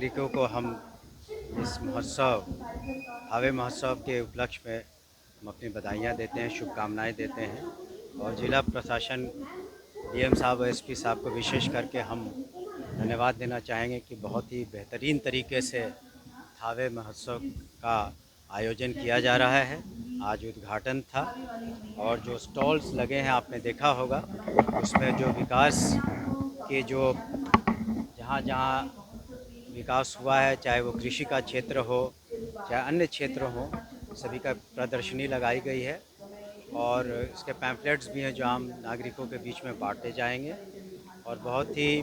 नागरिकों को हम इस महोत्सव थावे महोत्सव के उपलक्ष्य में हम अपनी बधाइयाँ देते हैं, शुभकामनाएं देते हैं। और जिला प्रशासन डीएम साहब और एसपी साहब को विशेष करके हम धन्यवाद देना चाहेंगे कि बहुत ही बेहतरीन तरीके से थावे महोत्सव का आयोजन किया जा रहा है। आज उद्घाटन था और जो स्टॉल्स लगे हैं आपने देखा होगा, उसमें जो विकास के जो जहाँ जहाँ विकास हुआ है, चाहे वो कृषि का क्षेत्र हो चाहे अन्य क्षेत्र हो, सभी का प्रदर्शनी लगाई गई है। और इसके पैम्फलेट्स भी हैं जो आम नागरिकों के बीच में बांटे जाएंगे। और बहुत ही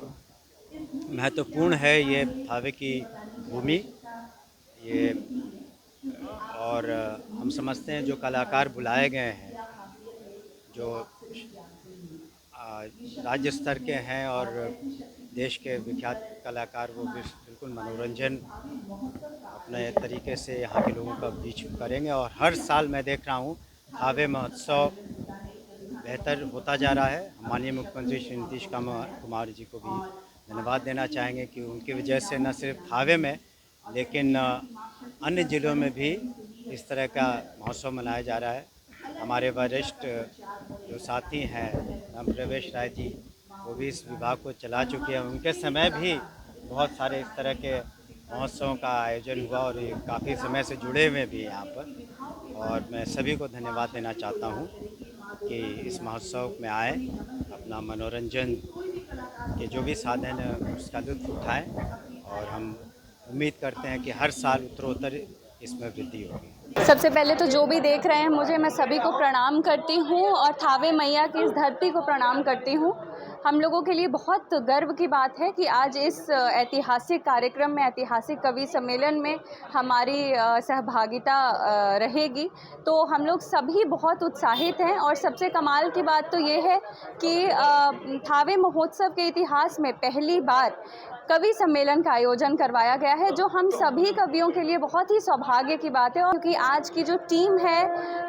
महत्वपूर्ण है ये थावे की भूमि ये। और हम समझते हैं जो कलाकार बुलाए गए हैं, जो राज्य स्तर के हैं और देश के विख्यात कलाकार, वो बिल्कुल मनोरंजन अपने तरीके से यहाँ के लोगों का बीच करेंगे। और हर साल मैं देख रहा हूँ थावे महोत्सव बेहतर होता जा रहा है। माननीय मुख्यमंत्री श्री नीतीश कुमार जी को भी धन्यवाद देना चाहेंगे कि उनकी वजह से न सिर्फ थावे में लेकिन अन्य ज़िलों में भी इस तरह का महोत्सव मनाया जा रहा है। हमारे वरिष्ठ जो साथी हैं राम प्रवेश राय जी, वो भी इस विभाग को चला चुके हैं। उनके समय भी बहुत सारे इस तरह के महोत्सवों का आयोजन हुआ और ये काफ़ी समय से जुड़े हुए भी यहाँ पर। और मैं सभी को धन्यवाद देना चाहता हूँ कि इस महोत्सव में आए, अपना मनोरंजन के जो भी साधन है उसका लुत्फ़ उठाएँ। और हम उम्मीद करते हैं कि हर साल उत्तरोत्तर इसमें वृद्धि होगी। सबसे पहले तो जो भी देख रहे हैं मुझे, मैं सभी को प्रणाम करती हूँ और थावे मैया की इस धरती को प्रणाम करती हूँ। हम लोगों के लिए बहुत गर्व की बात है कि आज इस ऐतिहासिक कार्यक्रम में, ऐतिहासिक कवि सम्मेलन में हमारी सहभागिता रहेगी। तो हम लोग सभी बहुत उत्साहित हैं। और सबसे कमाल की बात तो ये है कि थावे महोत्सव के इतिहास में पहली बार कवि सम्मेलन का आयोजन करवाया गया है, जो हम सभी कवियों के लिए बहुत ही सौभाग्य की बात है। और क्योंकि आज की जो टीम है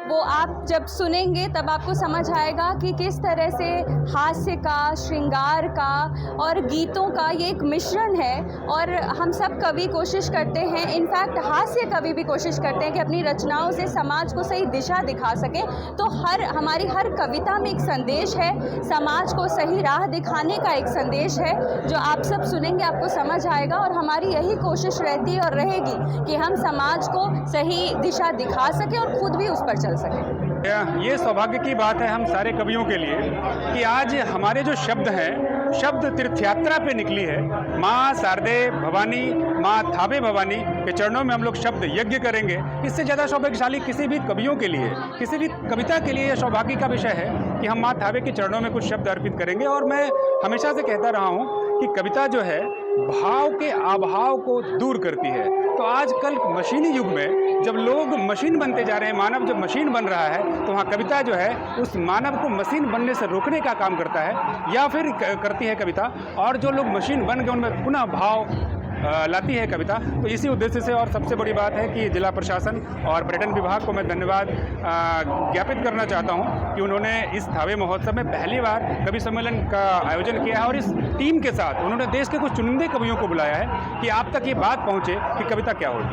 वो आप जब सुनेंगे तब आपको समझ आएगा कि किस तरह से हास्य का, श्रृंगार का और गीतों का ये एक मिश्रण है। और हम सब कवि कोशिश करते हैं, इनफैक्ट हास्य कवि भी कोशिश करते हैं कि अपनी रचनाओं से समाज को सही दिशा दिखा सकें। तो हमारी हर कविता में एक संदेश है, समाज को सही राह दिखाने का एक संदेश है, जो आप सब सुनेंगे आपको समझ आएगा। और हमारी यही कोशिश रहती है और रहेगी कि हम समाज को सही दिशा दिखा सकें और खुद भी उस पर चल सकें। ये सौभाग्य की बात है हम सारे कवियों के लिए कि आज हमारे जो शब्द हैं, शब्द तीर्थ यात्रा पे निकली है। माँ शारदे भवानी, माँ थावे भवानी के चरणों में हम लोग शब्द यज्ञ करेंगे। इससे ज़्यादा सौभाग्यशाली किसी भी कवियों के लिए, किसी भी कविता के लिए यह सौभाग्य का विषय है कि हम माँ थावे के चरणों में कुछ शब्द अर्पित करेंगे। और मैं हमेशा से कहता रहा हूँ कि कविता जो है भाव के अभाव को दूर करती है। तो आजकल मशीनी युग में जब लोग मशीन बनते जा रहे हैं, मानव जब मशीन बन रहा है, तो वहाँ कविता जो है उस मानव को मशीन बनने से रोकने का काम करता है या फिर करती है कविता। और जो लोग मशीन बन गए उनमें पुनः भाव लाती है कविता। तो इसी उद्देश्य से और सबसे बड़ी बात है कि जिला प्रशासन और पर्यटन विभाग को मैं धन्यवाद ज्ञापित करना चाहता हूं कि उन्होंने इस थावे महोत्सव में पहली बार कवि सम्मेलन का आयोजन किया है। और इस टीम के साथ उन्होंने देश के कुछ चुनिंदे कवियों को बुलाया है कि आप तक ये बात पहुंचे कि कविता क्या होती है।